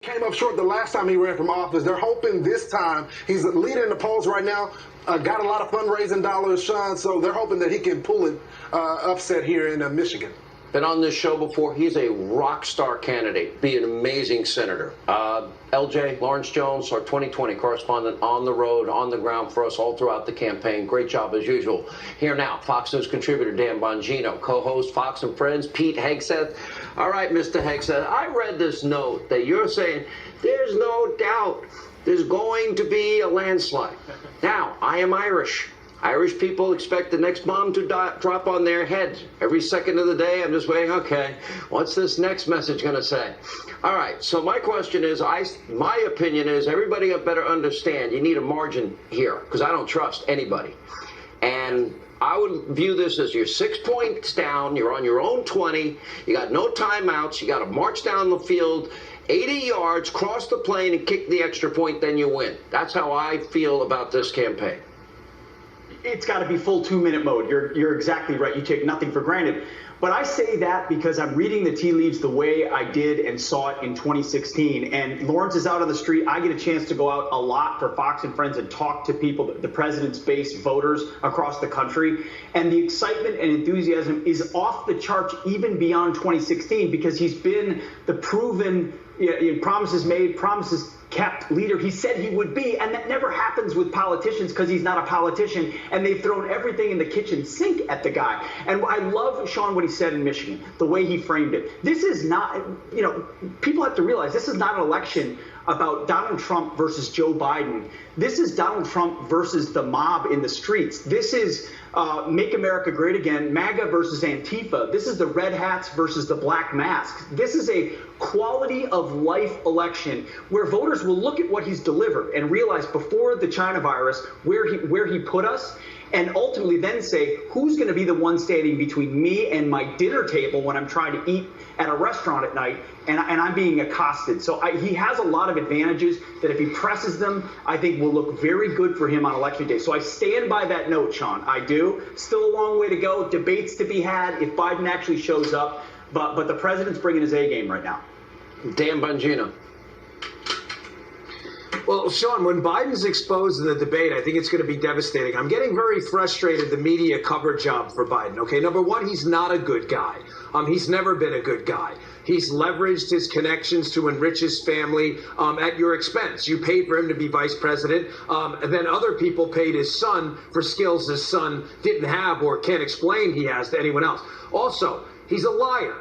Came up short the last time he ran from office. They're hoping this time, he's leading the polls right now, got a lot of fundraising dollars, Sean, so they're hoping that he can pull it upset here in Michigan. Been on this show before. He's a rock star candidate, be an amazing senator. LJ, Lawrence Jones, our 2020 correspondent on the road, on the ground for us all throughout the campaign. Great job as usual. Here now, Fox News contributor Dan Bongino, co-host Fox and Friends, Pete Hegseth. All right, Mr. Hegseth, I read this note that you're saying there's no doubt there's going to be a landslide. Now, I am Irish. Irish people expect the next bomb to drop on their head. Every second of the day, I'm just waiting, okay, what's this next message going to say? All right, so my question is, my opinion is everybody better understand you need a margin here, because I don't trust anybody. And I would view this as you're 6 points down, you're on your own 20, you got no timeouts, you got to march down the field 80 yards, cross the plane, and kick the extra point, then you win. That's how I feel about this campaign. It's got to be full 2-minute mode. You're exactly right. You take nothing for granted. But I say that because I'm reading the tea leaves the way I did and saw it in 2016. And Lawrence is out on the street. I get a chance to go out a lot for Fox and Friends and talk to people, the president's base voters across the country. And the excitement and enthusiasm is off the charts even beyond 2016 because he's been the proven promises made, promises kept leader he said he would be, and that never happens with politicians because he's not a politician, and they've thrown everything in the kitchen sink at the guy. And I love, Sean, what he said in Michigan, the way he framed it. This is not, people have to realize this is not an election about Donald Trump versus Joe Biden. This is Donald Trump versus the mob in the streets. This is Make America Great Again, MAGA versus Antifa. This is the red hats versus the black masks. This is a quality of life election where voters will look at what he's delivered and realize before the China virus where he put us, and ultimately then say, who's going to be the one standing between me and my dinner table when I'm trying to eat at a restaurant at night and I'm being accosted. So he has a lot of advantages that if he presses them, I think will look very good for him on Election Day. So I stand by that note, Sean. I do. Still a long way to go. Debates to be had if Biden actually shows up. But the president's bringing his A game right now. Dan Bongino. Well, Sean, when Biden's exposed in the debate, I think it's going to be devastating. I'm getting very frustrated, the media coverage job for Biden. Okay, number one, he's not a good guy. He's never been a good guy. He's leveraged his connections to enrich his family at your expense. You paid for him to be vice president, and then other people paid his son for skills his son didn't have or can't explain he has to anyone else. Also, he's a liar.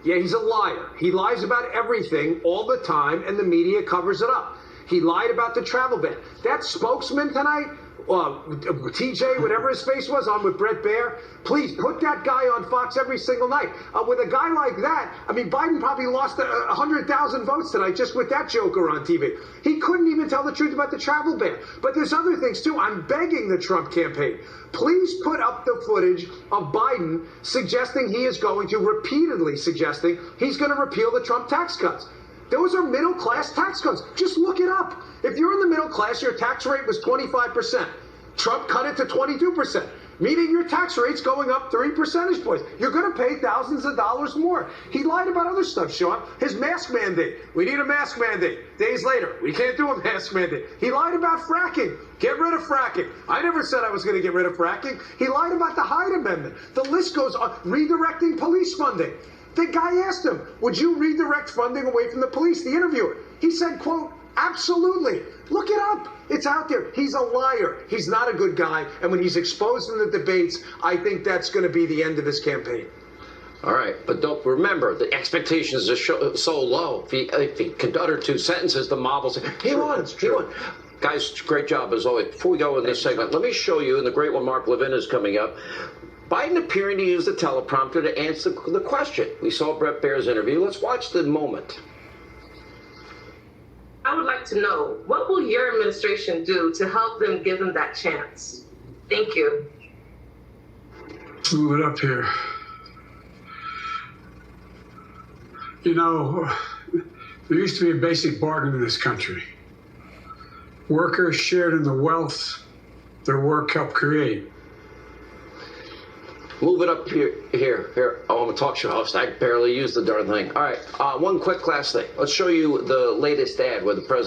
Yeah, he's a liar. He lies about everything all the time, and the media covers it up. He lied about the travel ban. That spokesman tonight, TJ, whatever his face was, on with Brett Baer, please put that guy on Fox every single night. With a guy like that, I mean, Biden probably lost 100,000 votes tonight just with that joker on TV. He couldn't even tell the truth about the travel ban. But there's other things, too. I'm begging the Trump campaign, please put up the footage of Biden suggesting he is going to, repeatedly suggesting he's going to repeal the Trump tax cuts. Those are middle-class tax cuts. Just look it up. If you're in the middle class, your tax rate was 25%. Trump cut it to 22%, meaning your tax rate's going up 3 percentage points. You're going to pay thousands of dollars more. He lied about other stuff, Sean. His mask mandate. We need a mask mandate. Days later, we can't do a mask mandate. He lied about fracking. Get rid of fracking. I never said I was going to get rid of fracking. He lied about the Hyde Amendment. The list goes on. Redirecting police funding. The guy asked him, would you redirect funding away from the police? The interviewer. He said, quote, absolutely. Look it up. It's out there. He's a liar. He's not a good guy. And when he's exposed in the debates, I think that's going to be the end of his campaign. All right, but don't remember, the expectations are so low. If he can utter 2 sentences, the mob will say, he won, he won. Guys, great job as always. Before we go in this segment, let me show you, and the great one, Mark Levin, is coming up, Biden appearing to use the teleprompter to answer the question. We saw Brett Baer's interview. Let's watch the moment. I would like to know, what will your administration do to help them give them that chance? Thank you. Move it up here. You know, there used to be a basic bargain in this country. Workers shared in the wealth their work helped create. Move it up here. Oh, I'm a talk show host. I barely use the darn thing. All right, one quick last thing. Let's show you the latest ad where the president